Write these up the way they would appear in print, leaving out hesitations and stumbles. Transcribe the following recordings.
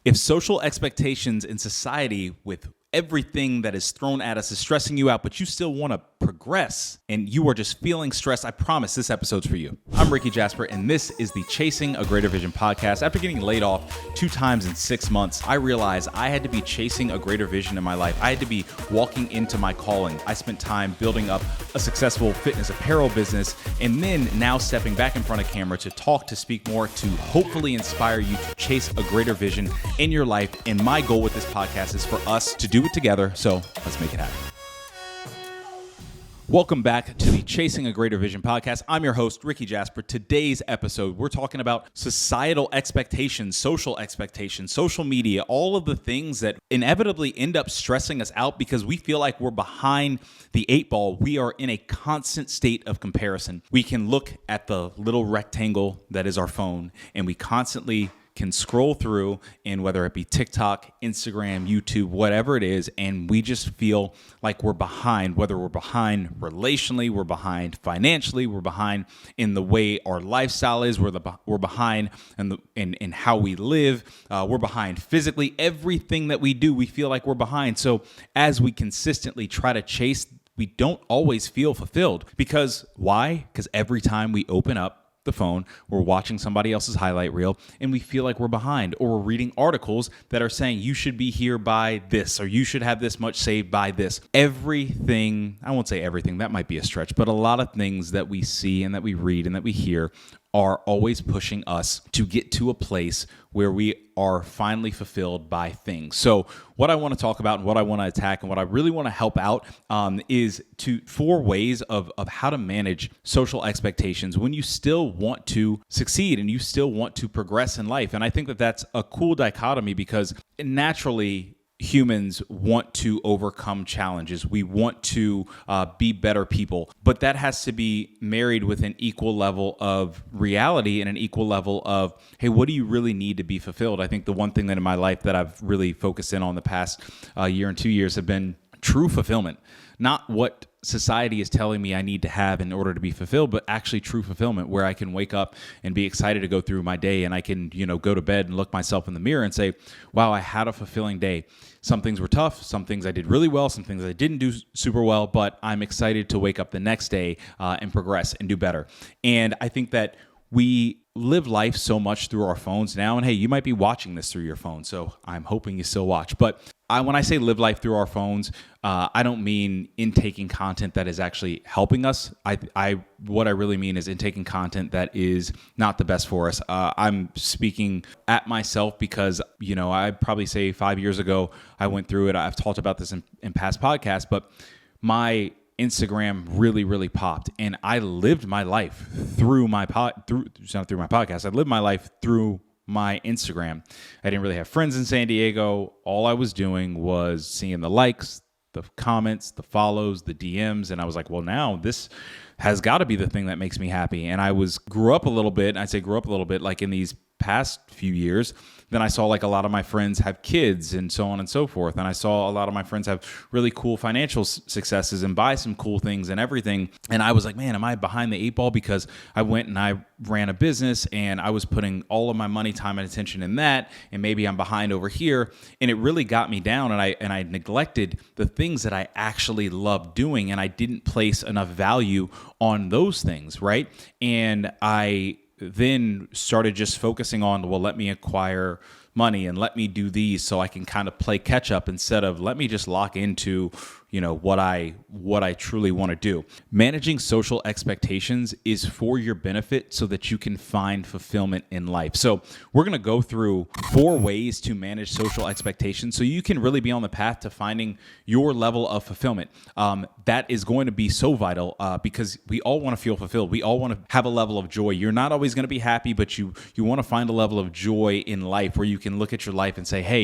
If social expectations in society with everything that is thrown at us is stressing you out, but you still want to progress and you are just feeling stressed, I promise this episode's for you. I'm Rickey Jasper, and this is the Chasing a Greater Vision podcast. After getting laid off 2 times in 6 months, I realized I had to be chasing a greater vision in my life. I had to be walking into my calling. I spent time building up a successful fitness apparel business, and then now stepping back in front of camera to talk, to speak more, to hopefully inspire you to chase a greater vision in your life. And my goal with this podcast is for us to do it together, so let's make it happen. Welcome back to the Chasing a Greater Vision podcast. I'm your host, Rickey Jasper. Today's episode, we're talking about societal expectations, social media, all of the things that inevitably end up stressing us out because we feel like we're behind the 8 ball. We are in a constant state of comparison. We can look at the little rectangle that is our phone, and we constantly can scroll through, and whether it be TikTok, Instagram, YouTube, whatever it is, and we just feel like we're behind, whether we're behind relationally, we're behind financially, we're behind in the way our lifestyle is, we're behind in how we live, we're behind physically. Everything that we do, we feel like we're behind. So as we consistently try to chase, we don't always feel fulfilled. Because why? Because every time we open up the phone, we're watching somebody else's highlight reel and we feel like we're behind, or we're reading articles that are saying you should be here by this, or you should have this much saved by this. Everything, I won't say everything, that might be a stretch, but a lot of things that we see and that we read and that we hear are always pushing us to get to a place where we are finally fulfilled by things. So what I want to talk about and what I want to attack and what I really want to help out is 4 ways of how to manage social expectations when you still want to succeed and you still want to progress in life. And I think that that's a cool dichotomy because naturally, humans want to overcome challenges. We want to be better people, but that has to be married with an equal level of reality and an equal level of, hey, what do you really need to be fulfilled? I think the one thing that in my life that I've really focused in on the past year and 2 years have been true fulfillment. Not what society is telling me I need to have in order to be fulfilled, but actually true fulfillment, where I can wake up and be excited to go through my day, and I can, go to bed and look myself in the mirror and say, wow, I had a fulfilling day. Some things were tough, some things I did really well, some things I didn't do super well, but I'm excited to wake up the next day and progress and do better. And I think that we live life so much through our phones now, and hey, you might be watching this through your phone, so I'm hoping you still watch. But when I say live life through our phones, I don't mean intaking content that is actually helping us. What I really mean is intaking content that is not the best for us. I'm speaking at myself because, I'd probably say 5 years ago, I went through it. I've talked about this in past podcasts, but my Instagram really popped, and I lived my life through my podcast. I lived my life through my Instagram. I didn't really have friends in San Diego. All I was doing was seeing the likes, the comments, the follows, the DMs, and I was like, well, now this has got to be the thing that makes me happy. And I grew up a little bit, like in these past few years. Then I saw like a lot of my friends have kids and so on and so forth. And I saw a lot of my friends have really cool financial successes and buy some cool things and everything. And I was like, man, am I behind the 8 ball? Because I went and I ran a business and I was putting all of my money, time, and attention in that. And maybe I'm behind over here. And it really got me down. And I neglected the things that I actually loved doing. And I didn't place enough value on those things, right? And I then started just focusing on, well, let me acquire money and let me do these so I can kind of play catch up instead of let me just lock into, what I truly want to do. Managing social expectations is for your benefit so that you can find fulfillment in life. So we're going to go through 4 ways to manage social expectations so you can really be on the path to finding your level of fulfillment. That is going to be so vital because we all want to feel fulfilled. We all want to have a level of joy. You're not always going to be happy, but you want to find a level of joy in life where you can look at your life and say, hey,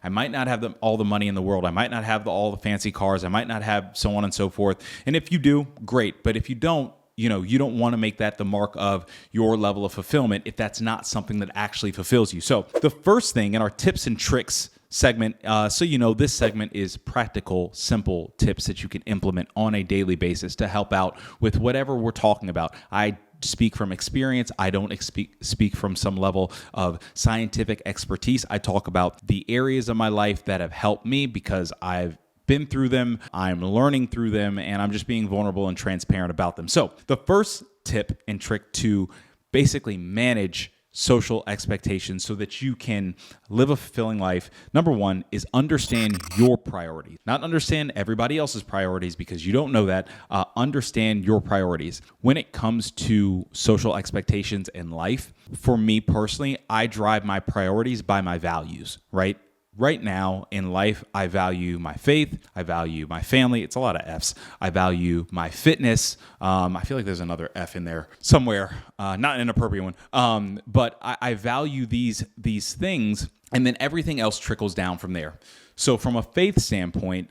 I might not have all the money in the world. I might not have all the fancy cars. I might not have so on and so forth. And if you do, great. But if you don't, you don't want to make that the mark of your level of fulfillment if that's not something that actually fulfills you. So the first thing in our tips and tricks segment, this segment is practical, simple tips that you can implement on a daily basis to help out with whatever we're talking about. I speak from experience. I don't speak from some level of scientific expertise. I talk about the areas of my life that have helped me because I've been through them, I'm learning through them, and I'm just being vulnerable and transparent about them. So the first tip and trick to basically manage social expectations so that you can live a fulfilling life, number one, is understand your priorities. Not understand everybody else's priorities because you don't know that. Understand your priorities. When it comes to social expectations in life, for me personally, I drive my priorities by my values, right? Right now in life, I value my faith. I value my family. It's a lot of F's. I value my fitness. I feel like there's another F in there somewhere, not an inappropriate one. But I value these things, and then everything else trickles down from there. So from a faith standpoint,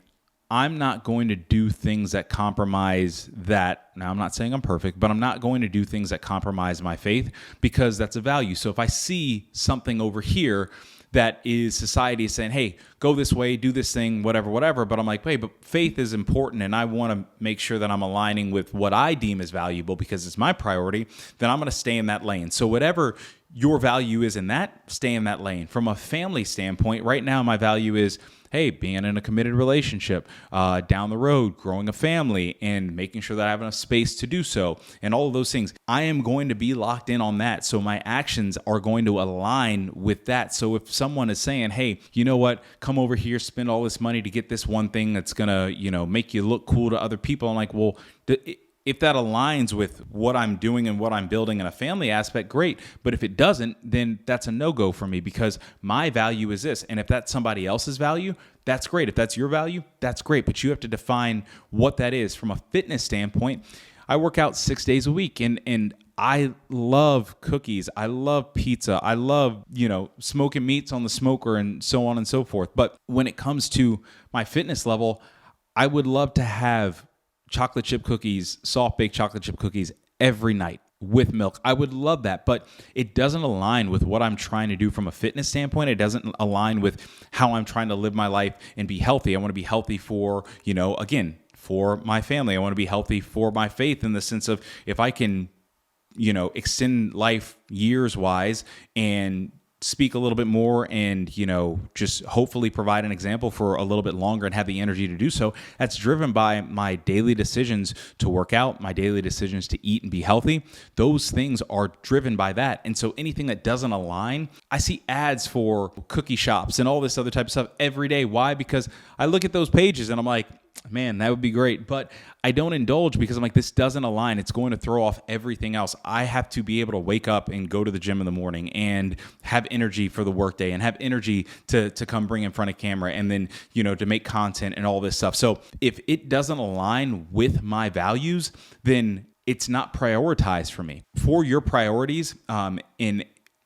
I'm not going to do things that compromise that. Now, I'm not saying I'm perfect, but I'm not going to do things that compromise my faith because that's a value. So if I see something over here that is society is saying, hey, go this way, do this thing, whatever. But I'm like, wait, but faith is important, and I want to make sure that I'm aligning with what I deem as valuable because it's my priority, then I'm going to stay in that lane. So whatever your value is in that, stay in that lane. From a family standpoint, right now my value is, hey, being in a committed relationship, down the road, growing a family, and making sure that I have enough space to do so, and all of those things. I am going to be locked in on that, so my actions are going to align with that. So if someone is saying, hey, you know what, come over here, spend all this money to get this one thing that's going to, make you look cool to other people, I'm like, well, if that aligns with what I'm doing and what I'm building in a family aspect, great. But if it doesn't, then that's a no-go for me because my value is this. And if that's somebody else's value, that's great. If that's your value, that's great. But you have to define what that is. From a fitness standpoint, I work out 6 days a week and I love cookies. I love pizza. I love, smoking meats on the smoker and so on and so forth. But when it comes to my fitness level, I would love to have chocolate chip cookies, soft baked chocolate chip cookies every night with milk. I would love that, but it doesn't align with what I'm trying to do from a fitness standpoint. It doesn't align with how I'm trying to live my life and be healthy. I want to be healthy for, again, for my family. I want to be healthy for my faith in the sense of if I can, extend life years wise and speak a little bit more and, just hopefully provide an example for a little bit longer and have the energy to do so. That's driven by my daily decisions to work out, my daily decisions to eat and be healthy. Those things are driven by that. And so anything that doesn't align, I see ads for cookie shops and all this other type of stuff every day. Why? Because I look at those pages and I'm like, man, that would be great. But I don't indulge because I'm like, this doesn't align. It's going to throw off everything else. I have to be able to wake up and go to the gym in the morning and have energy for the workday and have energy to come bring in front of camera and then, to make content and all this stuff. So if it doesn't align with my values, then it's not prioritized for me. For your priorities,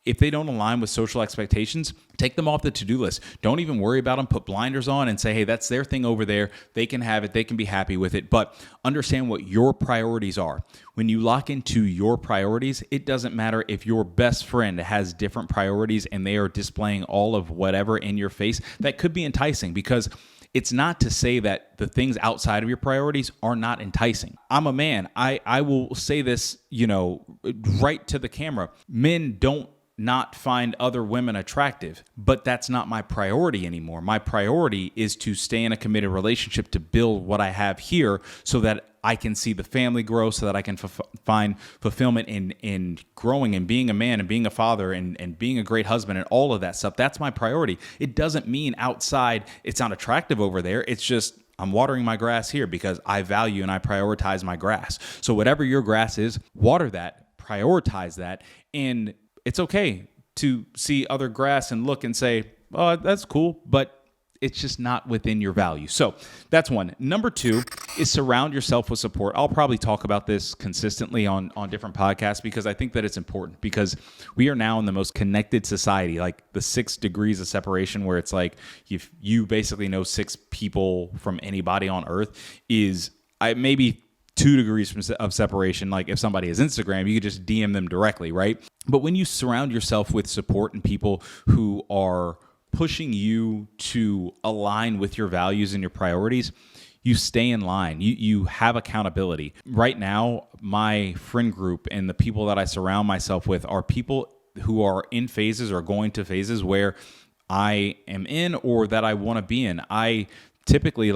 if they don't align with social expectations, take them off the to-do list. Don't even worry about them. Put blinders on and say, hey, that's their thing over there. They can have it. They can be happy with it. But understand what your priorities are. When you lock into your priorities, it doesn't matter if your best friend has different priorities and they are displaying all of whatever in your face. That could be enticing because it's not to say that the things outside of your priorities are not enticing. I'm a man. I will say this, right to the camera. Men don't not find other women attractive, but that's not my priority anymore. My priority is to stay in a committed relationship to build what I have here so that I can see the family grow, so that I can find fulfillment in growing and being a man and being a father and being a great husband and all of that stuff. That's my priority. It doesn't mean outside it's not attractive over there. It's just I'm watering my grass here because I value and I prioritize my grass. So whatever your grass is, water that, prioritize that, and it's okay to see other grass and look and say, oh, that's cool, but it's just not within your value. So that's one. Number two is surround yourself with support. I'll probably talk about this consistently on different podcasts because I think that it's important because we are now in the most connected society, like the 6 degrees of separation where it's like if you basically know 6 people from anybody on earth is maybe 2 degrees of separation. Like if somebody has Instagram, you could just DM them directly, right? But when you surround yourself with support and people who are pushing you to align with your values and your priorities, you stay in line. You have accountability. Right now, my friend group and the people that I surround myself with are people who are in phases or going to phases where I am in or that I want to be in. I typically,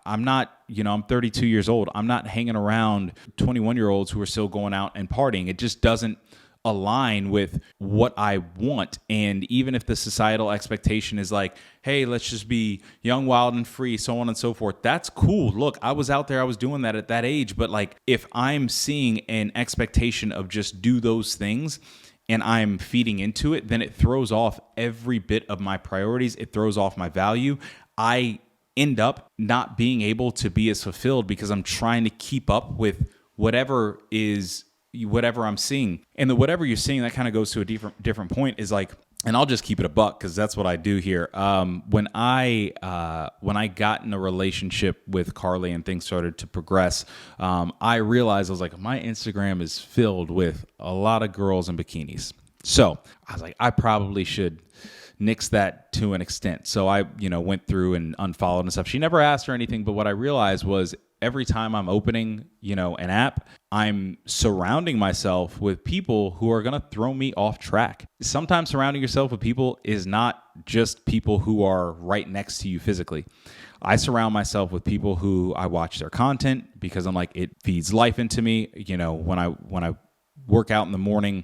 I'm not, I'm 32 years old. I'm not hanging around 21-year-olds who are still going out and partying. It just doesn't align with what I want. And even if the societal expectation is like, hey, let's just be young, wild, and free, so on and so forth, that's cool. Look, I was out there, I was doing that at that age. But if I'm seeing an expectation of just do those things and I'm feeding into it, then it throws off every bit of my priorities. It throws off my value. I end up not being able to be as fulfilled because I'm trying to keep up with whatever I'm seeing. And the whatever you're seeing, that kind of goes to a different point, is and I'll just keep it a buck because that's what I do here. When I got in a relationship with Carly and things started to progress, I realized, I was like, my Instagram is filled with a lot of girls in bikinis. So I was like, I probably should nix that to an extent. So I, went through and unfollowed and stuff. She never asked or anything, but what I realized was every time I'm opening, an app, I'm surrounding myself with people who are going to throw me off track. Sometimes surrounding yourself with people is not just people who are right next to you physically. I surround myself with people who I watch their content because I'm like, it feeds life into me. When I work out in the morning,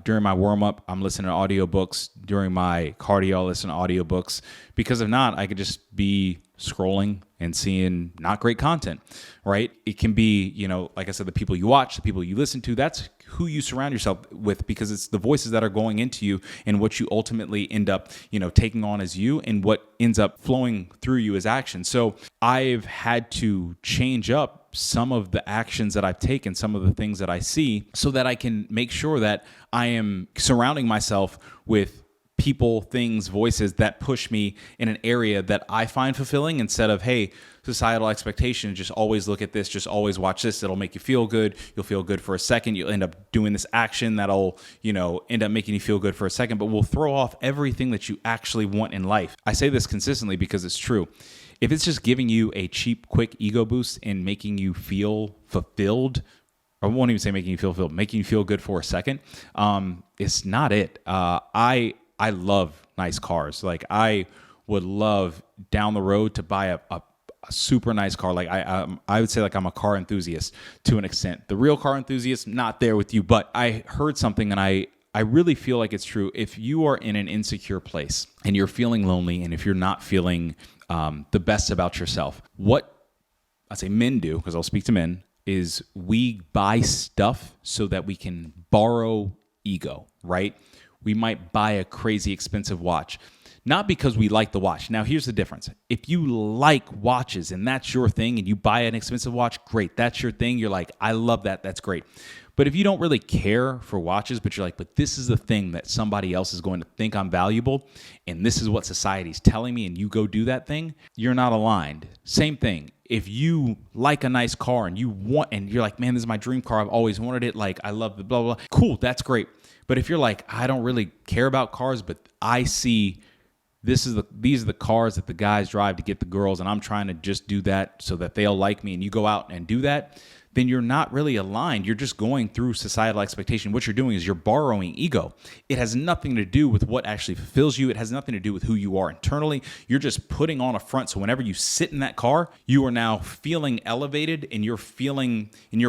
during my warm-up, I'm listening to audiobooks. During my cardio, I listen to audiobooks. Because if not, I could just be scrolling and seeing not great content, right? It can be, like I said, the people you watch, the people you listen to, that's who you surround yourself with, because it's the voices that are going into you and what you ultimately end up, taking on as you, and what ends up flowing through you as action. So I've had to change up some of the actions that I've taken, some of the things that I see, so that I can make sure that I am surrounding myself with people, things, voices that push me in an area that I find fulfilling, instead of, hey, societal expectation, just always look at this, just always watch this, it'll make you feel good, you'll feel good for a second, you'll end up doing this action that'll, end up making you feel good for a second, but will throw off everything that you actually want in life. I say this consistently because it's true. If it's just giving you a cheap, quick ego boost and making you feel fulfilled, I won't even say making you feel fulfilled, making you feel good for a second, it's not it. I love nice cars. I would love down the road to buy a super nice car. I would say I'm a car enthusiast to an extent. The real car enthusiast, not there with you, but I heard something and I really feel like it's true. If you are in an insecure place and you're feeling lonely, and if you're not feeling the best about yourself, what I say men do, because I'll speak to men, is we buy stuff so that we can borrow ego, right? We might buy a crazy expensive watch, not because we like the watch. Now, here's the difference. If you like watches and that's your thing, and you buy an expensive watch, great. That's your thing. You're like, I love that. That's great. But if you don't really care for watches, but you're like, but this is the thing that somebody else is going to think I'm valuable, and this is what society's telling me, and you go do that thing, you're not aligned. Same thing. If you like a nice car and you're like, man, this is my dream car, I've always wanted it, I love the blah, blah, blah. Cool, that's great. But if you're like, I don't really care about cars, but I see these are the cars that the guys drive to get the girls, and I'm trying to just do that so that they'll like me, and you go out and do that, then you're not really aligned. You're just going through societal expectation. What you're doing is you're borrowing ego. It has nothing to do with what actually fulfills you. It has nothing to do with who you are internally. You're just putting on a front. So whenever you sit in that car, you are now feeling elevated, and you're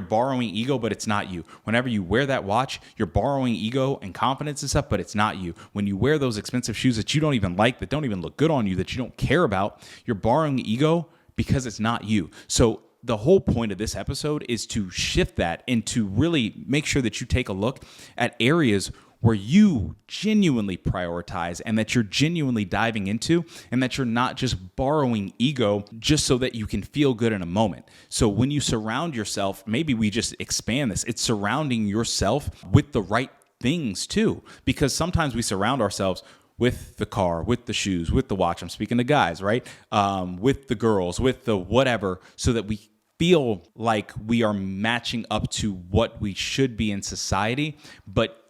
borrowing ego, but it's not you. Whenever you wear that watch, you're borrowing ego and confidence and stuff, but it's not you. When you wear those expensive shoes that you don't even like, that don't even look good on you, that you don't care about, you're borrowing ego because it's not you. So the whole point of this episode is to shift that and to really make sure that you take a look at areas where you genuinely prioritize, and that you're genuinely diving into, and that you're not just borrowing ego just so that you can feel good in a moment. So when you surround yourself, maybe we just expand this, it's surrounding yourself with the right things too, because sometimes we surround ourselves with the car, with the shoes, with the watch. I'm speaking to guys, right? With the girls, with the whatever, so that we feel like we are matching up to what we should be in society. But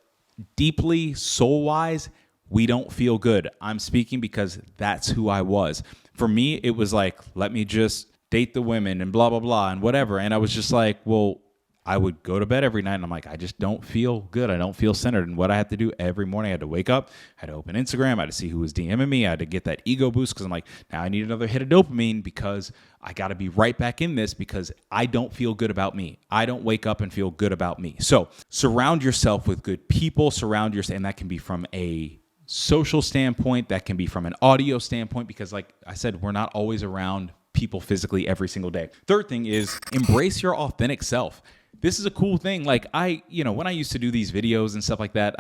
deeply, soul-wise, we don't feel good. I'm speaking because that's who I was. For me, it was like, let me just date the women and blah, blah, blah and whatever. And I was just like, well, I would go to bed every night and I'm like, I just don't feel good. I don't feel centered. And what I had to do every morning, I had to wake up, I had to open Instagram, I had to see who was DMing me, I had to get that ego boost because I'm like, now I need another hit of dopamine because I got to be right back in this because I don't feel good about me. I don't wake up and feel good about me. So surround yourself with good people, and that can be from a social standpoint, that can be from an audio standpoint, because like I said, we're not always around people physically every single day. Third thing is embrace your authentic self. This is a cool thing. Like when I used to do these videos and stuff like that,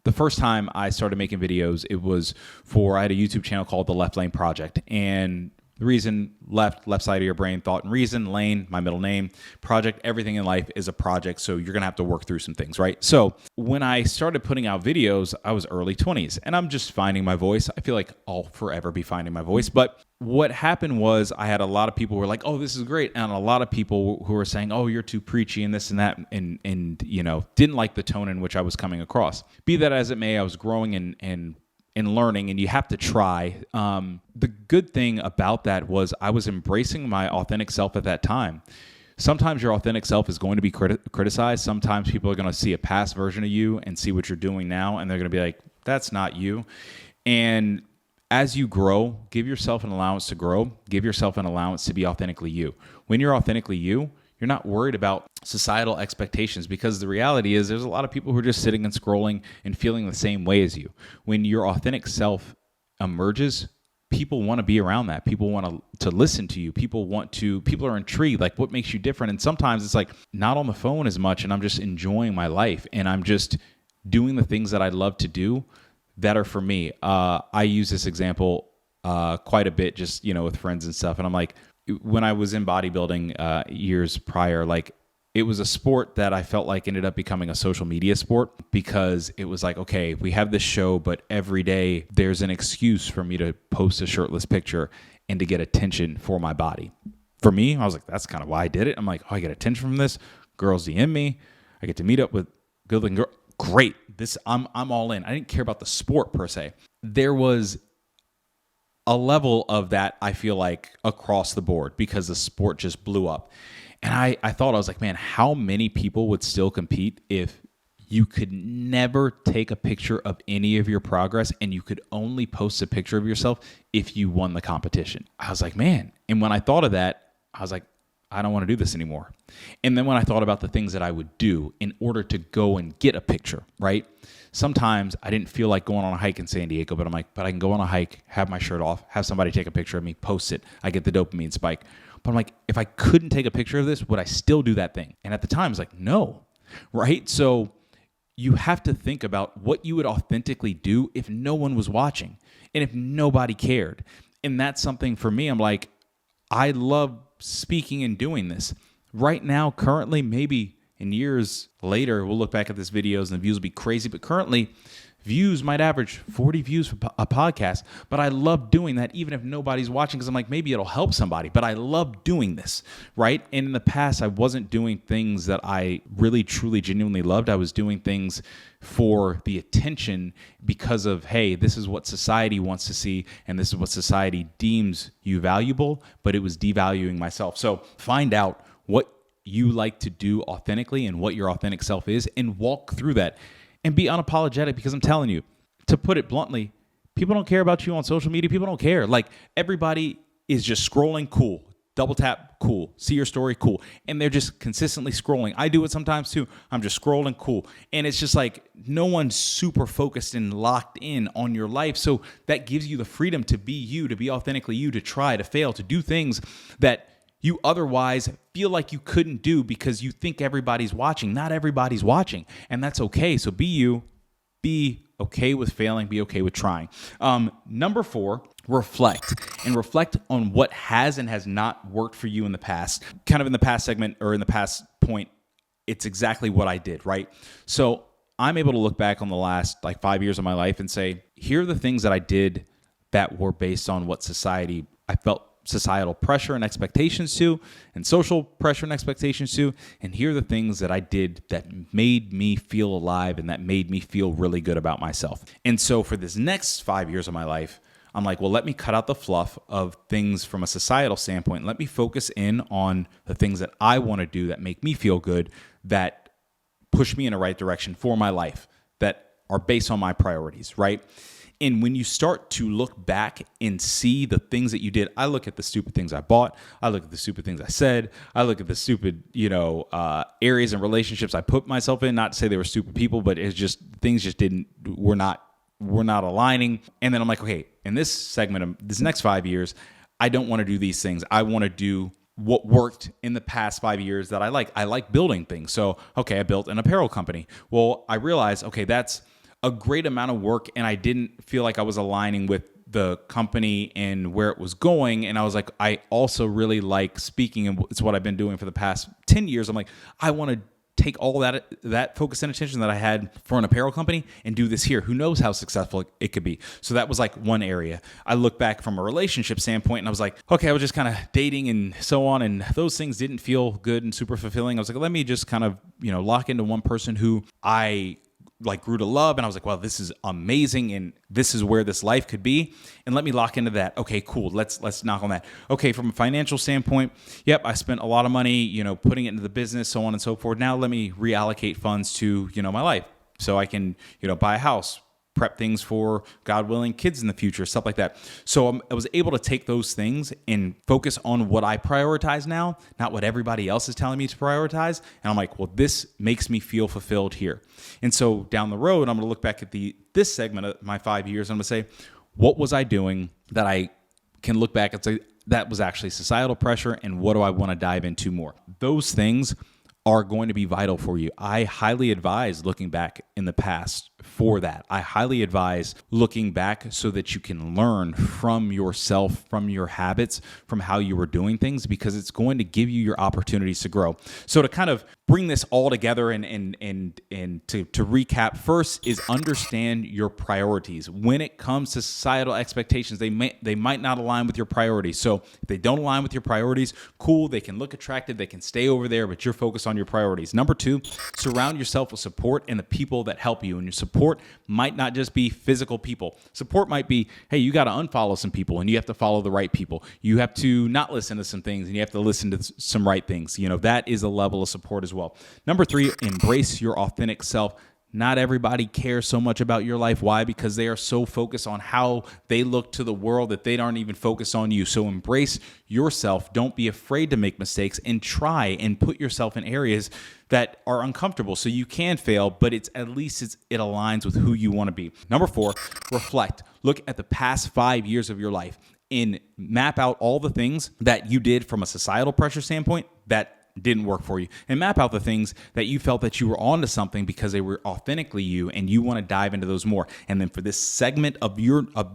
the first time I started making videos, I had a YouTube channel called The Left Lane Project. And the reason left side of your brain, thought and reason, lane, my middle name, project, everything in life is a project. So you're going to have to work through some things, right? So when I started putting out videos, I was early 20s and I'm just finding my voice. I feel like I'll forever be finding my voice. But what happened was I had a lot of people who were like, oh, this is great. And a lot of people who were saying, oh, you're too preachy and this and that. And didn't like the tone in which I was coming across. Be that as it may, I was growing and learning, and you have to try. The good thing about that was I was embracing my authentic self at that time. Sometimes your authentic self is going to be criticized. Sometimes people are going to see a past version of you and see what you're doing now, and they're going to be like, that's not you. And as you grow, give yourself an allowance to grow. Give yourself an allowance to be authentically you. When you're authentically you, you're not worried about societal expectations, because the reality is there's a lot of people who are just sitting and scrolling and feeling the same way as you. When your authentic self emerges, people want to be around that. People want to listen to you. People are intrigued, like what makes you different. And sometimes it's like not on the phone as much, and I'm just enjoying my life and I'm just doing the things that I love to do that are for me. I use this example quite a bit just, with friends and stuff. And I'm like, when I was in bodybuilding years prior, like it was a sport that I felt like ended up becoming a social media sport, because it was like, okay, we have this show, but every day there's an excuse for me to post a shirtless picture and to get attention for my body. For me, I was like, that's kind of why I did it. I'm like, oh, I get attention from this. Girls DM me. I get to meet up with good-looking girls. Great. I'm all in. I didn't care about the sport per se. There was a level of that, I feel like, across the board, because the sport just blew up. And I was like, man, how many people would still compete if you could never take a picture of any of your progress and you could only post a picture of yourself if you won the competition? I was like, man. And when I thought of that, I was like, I don't want to do this anymore. And then when I thought about the things that I would do in order to go and get a picture, right? Sometimes I didn't feel like going on a hike in San Diego, but I'm like, but I can go on a hike, have my shirt off, have somebody take a picture of me, post it. I get the dopamine spike. But I'm like, if I couldn't take a picture of this, would I still do that thing? And at the time, I was like, no, right? So you have to think about what you would authentically do if no one was watching and if nobody cared. And that's something for me. I'm like, I love speaking and doing this. Right now, currently, maybe in years later, we'll look back at this videos and the views will be crazy. But currently, views might average 40 views for a podcast. But I love doing that even if nobody's watching, because I'm like, maybe it'll help somebody. But I love doing this, right? And in the past, I wasn't doing things that I really, truly, genuinely loved. I was doing things for the attention because of, hey, this is what society wants to see and this is what society deems you valuable, but it was devaluing myself. So find out what you like to do authentically and what your authentic self is, and walk through that and be unapologetic, because I'm telling you, to put it bluntly, people don't care about you on social media. People don't care. Like, everybody is just scrolling, cool. Double tap, cool. See your story, cool. And they're just consistently scrolling. I do it sometimes too. I'm just scrolling, cool. And it's just like no one's super focused and locked in on your life. So that gives you the freedom to be you, to be authentically you, to try, to fail, to do things that you otherwise feel like you couldn't do because you think everybody's watching. Not everybody's watching, and that's okay. So be you. Be okay with failing. Be okay with trying. Number 4, reflect. And reflect on what has and has not worked for you in the past. Kind of in the past segment, or in the past point, it's exactly what I did, right? So I'm able to look back on the last 5 years of my life and say, here are the things that I did that were based on what I felt societal pressure and expectations to, and social pressure and expectations to, and here are the things that I did that made me feel alive and that made me feel really good about myself. And so for this next 5 years of my life, I'm like, well, let me cut out the fluff of things from a societal standpoint. Let me focus in on the things that I want to do that make me feel good, that push me in the right direction for my life, that are based on my priorities, right? And when you start to look back and see the things that you did, I look at the stupid things I bought. I look at the stupid things I said. I look at the stupid, areas and relationships I put myself in. Not to say they were stupid people, but it's just things just were not aligning. And then I'm like, okay, in this segment of this next 5 years, I don't want to do these things. I want to do what worked in the past 5 years that I like. I like building things. So, okay, I built an apparel company. Well, I realized, okay, that's a great amount of work, and I didn't feel like I was aligning with the company and where it was going. And I was like, I also really like speaking, and it's what I've been doing for the past 10 years. I'm like, I want to take all that focus and attention that I had for an apparel company and do this here. Who knows how successful it could be? So that was like one area. I look back from a relationship standpoint and I was like, okay, I was just kind of dating and so on, and those things didn't feel good and super fulfilling. I was like, let me just kind of, lock into one person who I grew to love, and I was like, wow, this is amazing, and this is where this life could be, and let me lock into that. Okay, cool. Let's knock on that. Okay, from a financial standpoint, yep, I spent a lot of money, putting it into the business, so on and so forth. Now let me reallocate funds to, my life, so I can, buy a house, prep things for, God willing, kids in the future, stuff like that. So I was able to take those things and focus on what I prioritize now, not what everybody else is telling me to prioritize. And I'm like, well, this makes me feel fulfilled here. And so down the road, I'm going to look back at this segment of my 5 years. And I'm going to say, what was I doing that I can look back and say, that was actually societal pressure, and what do I want to dive into more? Those things are going to be vital for you. I highly advise looking back in the past for that. I highly advise looking back so that you can learn from yourself, from your habits, from how you were doing things, because it's going to give you your opportunities to grow. So to kind of bring this all together and to recap, first is understand your priorities. When it comes to societal expectations, they might not align with your priorities. So if they don't align with your priorities, cool, they can look attractive, they can stay over there, but you're focused on your priorities. Number two, surround yourself with support and the people that help you. And your support might not just be physical people. Support might be, hey, you got to unfollow some people and you have to follow the right people. You have to not listen to some things and you have to listen to some right things. That is a level of support as well. Number three, embrace your authentic self. Not everybody cares so much about your life. Why? Because they are so focused on how they look to the world that they aren't even focused on you. So embrace yourself. Don't be afraid to make mistakes, and try and put yourself in areas that are uncomfortable so you can fail, but at least it aligns with who you want to be. Number four, reflect. Look at the past 5 years of your life and map out all the things that you did from a societal pressure standpoint that didn't work for you, and map out the things that you felt that you were onto something because they were authentically you, and you want to dive into those more. And then for this segment of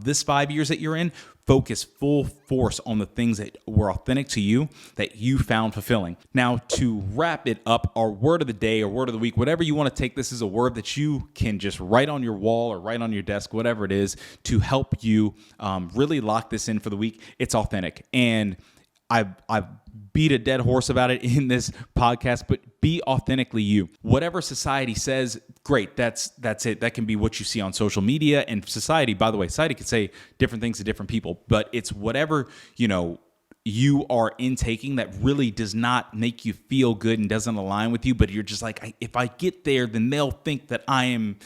this 5 years that you're in, focus full force on the things that were authentic to you that you found fulfilling. Now, to wrap it up, our word of the day or word of the week, whatever you want to take, this is a word that you can just write on your wall or write on your desk, whatever it is, to help you really lock this in for the week. It's authentic. And I've beat a dead horse about it in this podcast, but be authentically you. Whatever society says, great, that's it. That can be what you see on social media. And society, by the way, society could say different things to different people, but it's whatever, you are intaking that really does not make you feel good and doesn't align with you, but you're just like, if I get there, then they'll think that I am,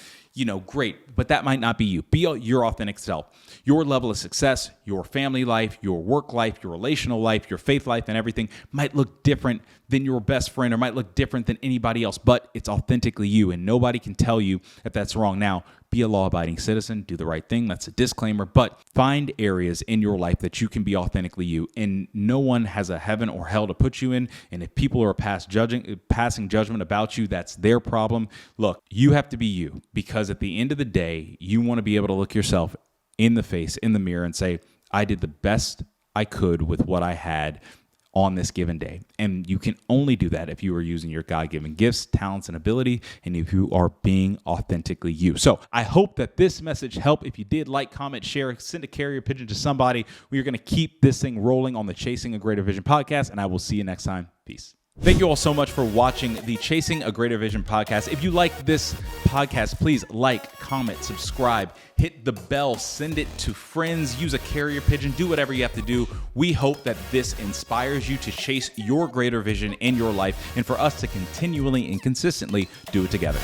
great, but that might not be you. Be your authentic self. Your level of success, your family life, your work life, your relational life, your faith life, and everything might look different than your best friend or might look different than anybody else, but it's authentically you, and nobody can tell you if that's wrong. Now, be a law-abiding citizen, do the right thing. That's a disclaimer, but find areas in your life that you can be authentically you, and no one has a heaven or hell to put you in, and if people are passing judgment about you, that's their problem. Look, you have to be you, because at the end of the day, you want to be able to look yourself in the face, in the mirror, and say, I did the best I could with what I had on this given day. And you can only do that if you are using your God-given gifts, talents, and ability, and if you are being authentically you. So I hope that this message helped. If you did, like, comment, share, send a carrier pigeon to somebody. We are going to keep this thing rolling on the Chasing a Greater Vision podcast, and I will see you next time. Peace. Thank you all so much for watching the Chasing a Greater Vision podcast. If you like this podcast, please like, comment, subscribe, hit the bell, send it to friends, use a carrier pigeon, do whatever you have to do. We hope that this inspires you to chase your greater vision in your life and for us to continually and consistently do it together.